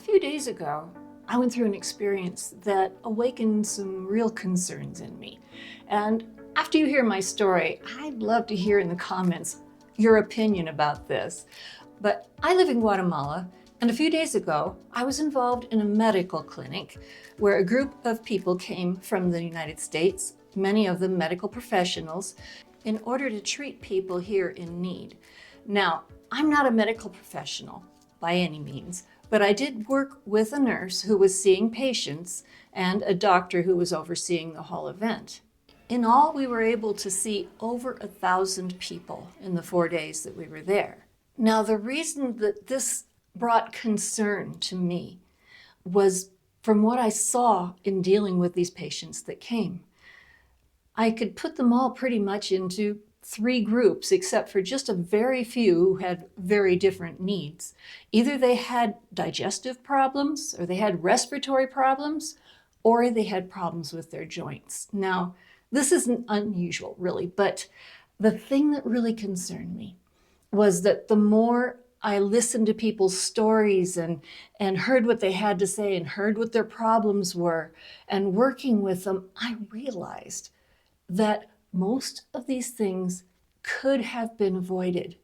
few days ago, I went through an experience that awakened some real concerns in me. And after you hear my story, I'd love to hear in the comments your opinion about this. But I live in Guatemala, and a few days ago, I was involved in a medical clinic where a group of people came from the United States, many of them medical professionals, in order to treat people here in need. Now, I'm not a medical professional by any means, but I did work with a nurse who was seeing patients and a doctor who was overseeing the whole event. In all, we were able to see over 1,000 people in the 4 days that we were there. Now, the reason that this brought concern to me was from what I saw in dealing with these patients that came. I could put them all pretty much into 3 groups, except for just a very few who had very different needs. Either they had digestive problems, or they had respiratory problems, or they had problems with their joints. Now, this isn't unusual, really, but the thing that really concerned me was that the more I listened to people's stories and heard what they had to say and heard what their problems were, and working with them, I realized that most of these things could have been avoided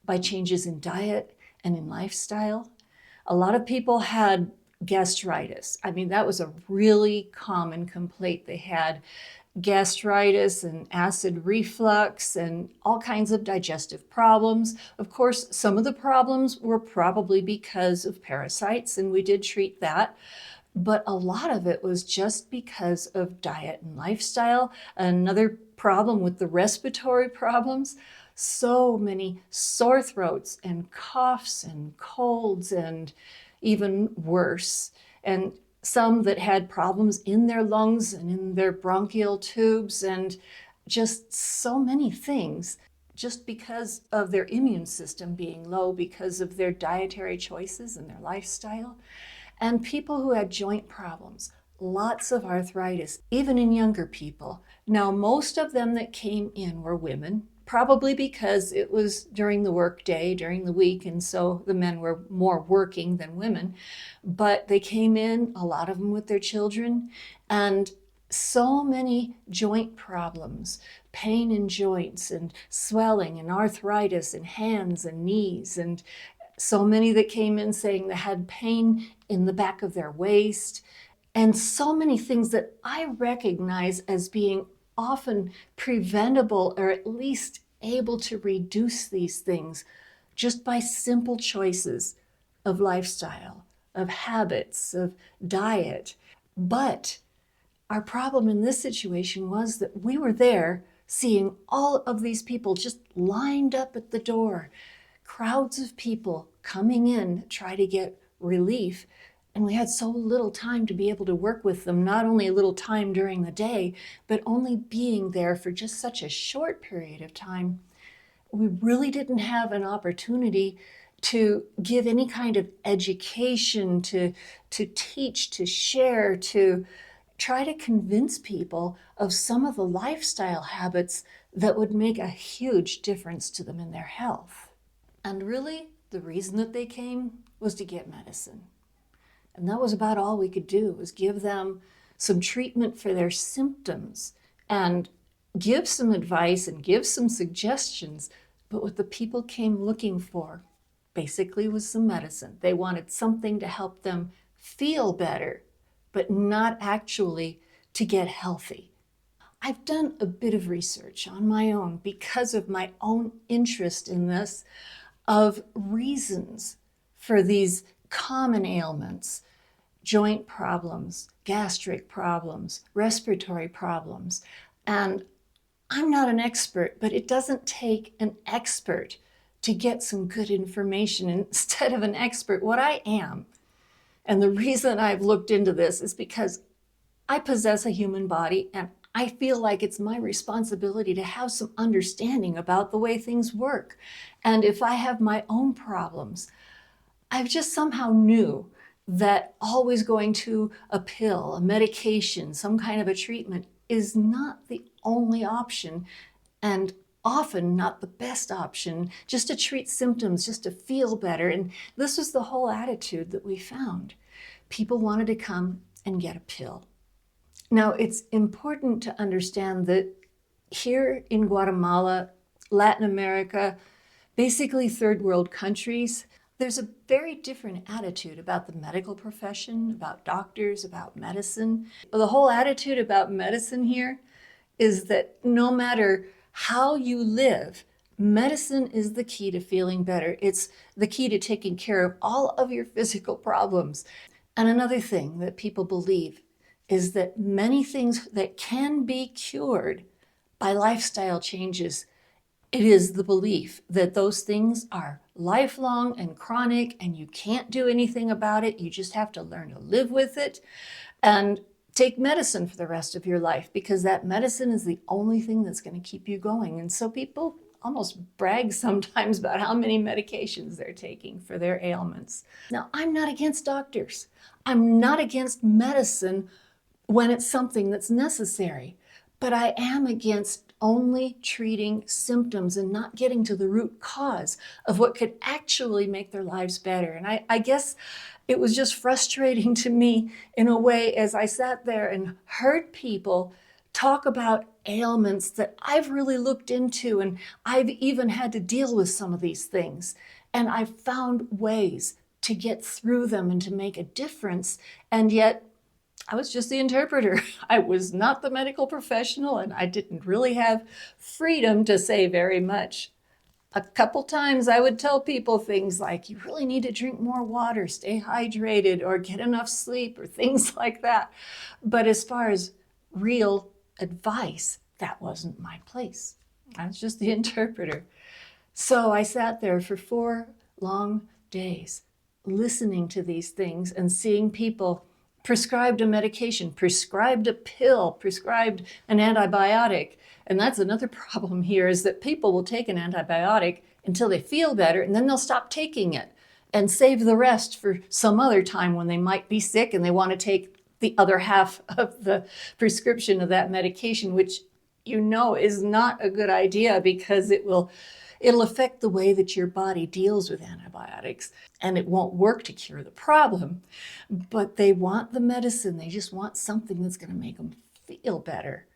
by changes in diet and in lifestyle. A lot of people had gastritis. I mean, that was a really common complaint. They had gastritis and acid reflux and all kinds of digestive problems. Of course, some of the problems were probably because of parasites, and we did treat that. But a lot of it was just because of diet and lifestyle. Another problem with the respiratory problems, so many sore throats and coughs and colds and even worse. And some that had problems in their lungs and in their bronchial tubes, and just so many things just because of their immune system being low because of their dietary choices and their lifestyle. And people who had joint problems, lots of arthritis, even in younger people. Now, most of them that came in were women, probably because it was during the work day, during the week, and so the men were more working than women. But they came in, a lot of them with their children, and so many joint problems, pain in joints and swelling and arthritis in hands and knees, and so many that came in saying they had pain in the back of their waist, and so many things that I recognize as being often preventable, or at least able to reduce these things just by simple choices of lifestyle, of habits, of diet. But our problem in this situation was that we were there seeing all of these people just lined up at the door, crowds of people coming in to try to get relief. And we had so little time to be able to work with them, not only a little time during the day, but only being there for just such a short period of time. We really didn't have an opportunity to give any kind of education, to teach, to share, to try to convince people of some of the lifestyle habits that would make a huge difference to them in their health. And really, the reason that they came was to get medicine. And that was about all we could do, was give them some treatment for their symptoms and give some advice and give some suggestions. But what the people came looking for basically was some medicine. They wanted something to help them feel better, but not actually to get healthy. I've done a bit of research on my own because of my own interest in this, of reasons for these common ailments, joint problems, gastric problems, respiratory problems. And I'm not an expert, but it doesn't take an expert to get some good information. Instead of an expert, what I am, and the reason I've looked into this is because I possess a human body, and I feel like it's my responsibility to have some understanding about the way things work. And if I have my own problems, I've just somehow knew that always going to a pill, a medication, some kind of a treatment is not the only option. And often not the best option, just to treat symptoms, just to feel better. And this was the whole attitude that we found. People wanted to come and get a pill. Now, it's important to understand that here in Guatemala, Latin America, basically third world countries, there's a very different attitude about the medical profession, about doctors, about medicine. The whole attitude about medicine here is that no matter how you live, medicine is the key to feeling better. It's the key to taking care of all of your physical problems. And another thing that people believe is that many things that can be cured by lifestyle changes, it is the belief that those things are lifelong and chronic and you can't do anything about it. You just have to learn to live with it and take medicine for the rest of your life, because that medicine is the only thing that's going to keep you going. And so people almost brag sometimes about how many medications they're taking for their ailments. Now, I'm not against doctors. I'm not against medicine when it's something that's necessary, but I am against only treating symptoms and not getting to the root cause of what could actually make their lives better. And I guess it was just frustrating to me in a way as I sat there and heard people talk about ailments that I've really looked into, and I've even had to deal with some of these things. And I've found ways to get through them and to make a difference. And yet I was just the interpreter. I was not the medical professional, and I didn't really have freedom to say very much. A couple times I would tell people things like, you really need to drink more water, stay hydrated, or get enough sleep, or things like that. But as far as real advice, that wasn't my place. I was just the interpreter. So I sat there for 4 long days listening to these things and seeing people prescribed a medication, prescribed a pill, prescribed an antibiotic. And that's another problem here, is that people will take an antibiotic until they feel better, and then they'll stop taking it and save the rest for some other time when they might be sick and they want to take the other half of the prescription of that medication, which you know is not a good idea, because it'll affect the way that your body deals with antibiotics, and it won't work to cure the problem. But they want the medicine. They just want something that's going to make them feel better.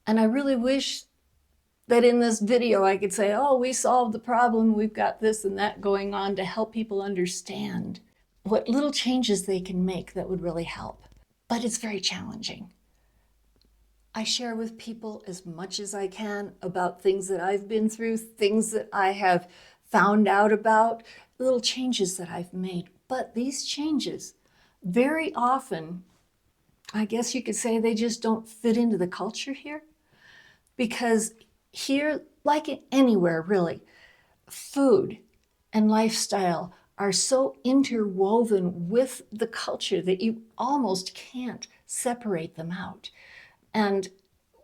And I really wish that in this video I could say, oh, we solved the problem. We've got this and that going on, to help people understand what little changes they can make that would really help. But it's very challenging. I share with people as much as I can about things that I've been through, things that I have found out about, little changes that I've made. But these changes, very often, I guess you could say, they just don't fit into the culture here. Because here, like anywhere really, food and lifestyle are so interwoven with the culture that you almost can't separate them out. And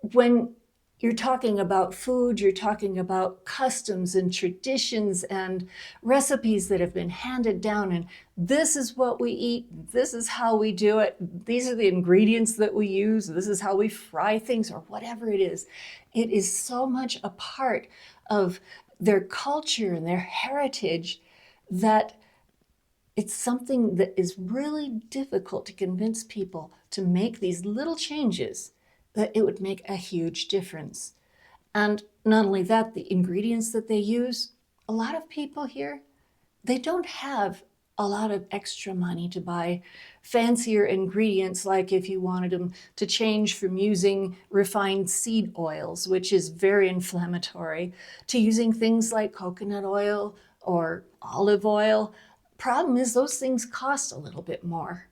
when you're talking about food, you're talking about customs and traditions and recipes that have been handed down, and this is what we eat, this is how we do it, these are the ingredients that we use, this is how we fry things, or whatever it is. It is so much a part of their culture and their heritage that it's something that is really difficult to convince people to make these little changes, that it would make a huge difference. And not only that, the ingredients that they use, a lot of people here, they don't have a lot of extra money to buy fancier ingredients, like if you wanted them to change from using refined seed oils, which is very inflammatory, to using things like coconut oil or olive oil. Problem is, those things cost a little bit more,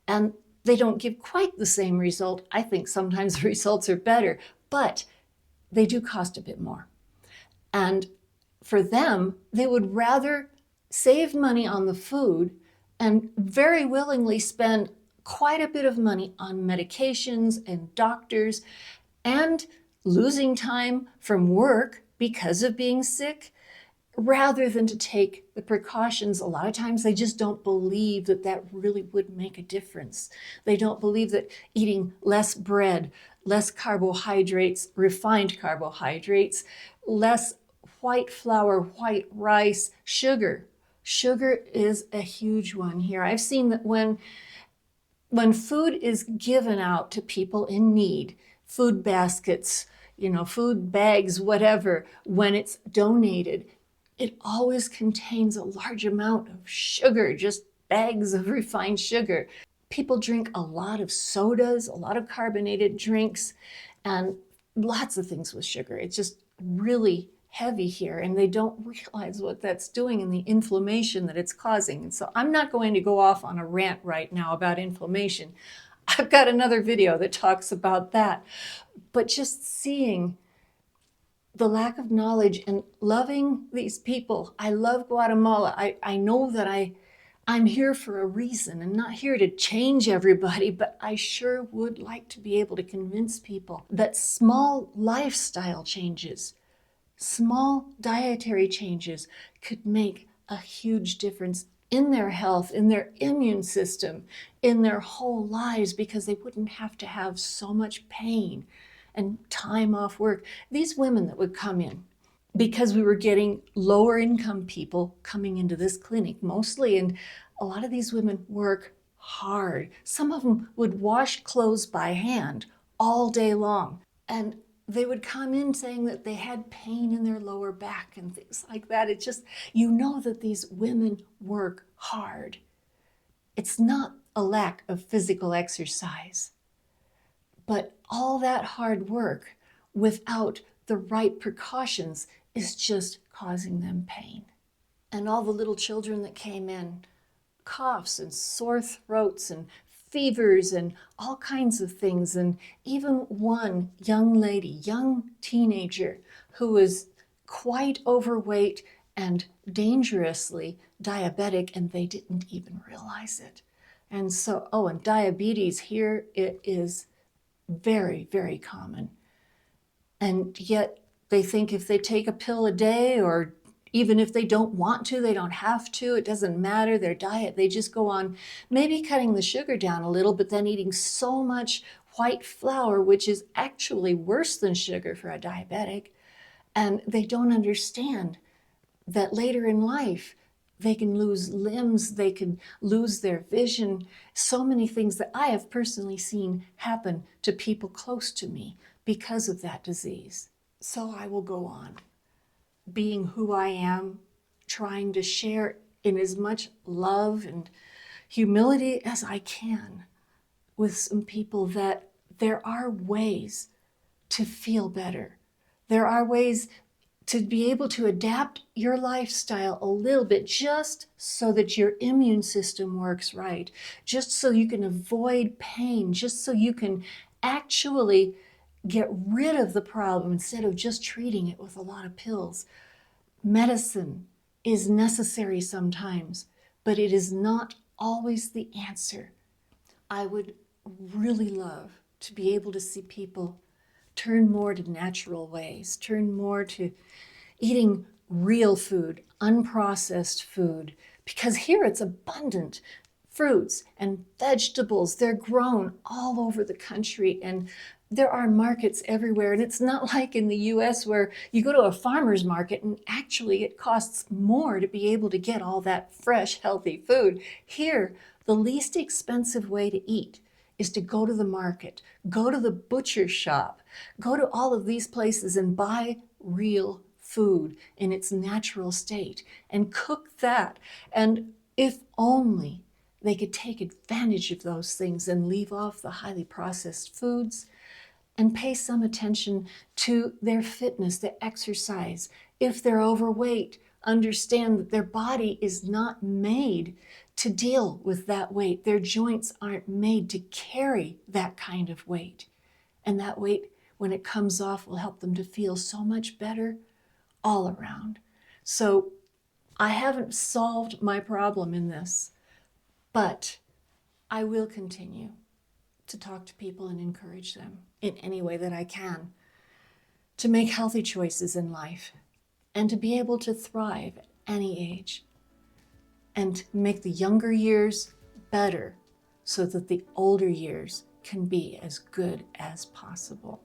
and they don't give quite the same result. I think sometimes the results are better, but they do cost a bit more. And for them, they would rather save money on the food and very willingly spend quite a bit of money on medications and doctors and losing time from work because of being sick, rather than to take the precautions. A lot of times they just don't believe that that really would make a difference. They don't believe that eating less bread, less carbohydrates, refined carbohydrates, less white flour, white rice, sugar. Sugar is a huge one here. I've seen that when food is given out to people in need, food baskets, food bags, whatever, when it's donated, it always contains a large amount of sugar, just bags of refined sugar. People drink a lot of sodas, a lot of carbonated drinks, and lots of things with sugar. It's just really heavy here, and they don't realize what that's doing and the inflammation that it's causing. And so I'm not going to go off on a rant right now about inflammation. I've got another video that talks about that. But just seeing the lack of knowledge and loving these people. I love Guatemala. I know that I'm here for a reason and not here to change everybody, but I sure would like to be able to convince people that small lifestyle changes, small dietary changes could make a huge difference in their health, in their immune system, in their whole lives, because they wouldn't have to have so much pain and time off work. These women that would come in, because we were getting lower income people coming into this clinic mostly, and a lot of these women work hard. Some of them would wash clothes by hand all day long, and they would come in saying that they had pain in their lower back and things like that. It's just, that these women work hard. It's not a lack of physical exercise, but all that hard work without the right precautions is just causing them pain. And all the little children that came in, coughs and sore throats and fevers and all kinds of things. And even one young lady, young teenager, who was quite overweight and dangerously diabetic, and they didn't even realize it. And so, and diabetes here, it is very, very common. And yet they think if they take a pill a day, or even if they don't want to, they don't have to, it doesn't matter, their diet, they just go on maybe cutting the sugar down a little, but then eating so much white flour, which is actually worse than sugar for a diabetic. And they don't understand that later in life, they can lose limbs, they can lose their vision. So many things that I have personally seen happen to people close to me because of that disease. So I will go on, being who I am, trying to share in as much love and humility as I can with some people that there are ways to feel better. There are ways to be able to adapt your lifestyle a little bit, just so that your immune system works right, just so you can avoid pain, just so you can actually get rid of the problem instead of just treating it with a lot of pills. Medicine is necessary sometimes, but it is not always the answer. I would really love to be able to see people turn more to natural ways, turn more to eating real food, unprocessed food, because here it's abundant. Fruits and vegetables, they're grown all over the country, and there are markets everywhere. And it's not like in the US where you go to a farmer's market and actually it costs more to be able to get all that fresh, healthy food. Here, the least expensive way to eat is to go to the market, go to the butcher shop, go to all of these places and buy real food in its natural state and cook that. And if only they could take advantage of those things and leave off the highly processed foods and pay some attention to their fitness, their exercise. If they're overweight, understand that their body is not made to deal with that weight. Their joints aren't made to carry that kind of weight. And that weight, when it comes off, will help them to feel so much better all around. So I haven't solved my problem in this, but I will continue to talk to people and encourage them in any way that I can to make healthy choices in life and to be able to thrive at any age and make the younger years better so that the older years can be as good as possible.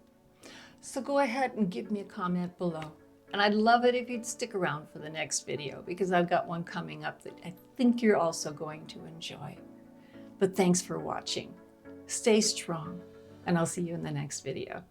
So go ahead and give me a comment below. And I'd love it if you'd stick around for the next video, because I've got one coming up that I think you're also going to enjoy. But thanks for watching. Stay strong, and I'll see you in the next video.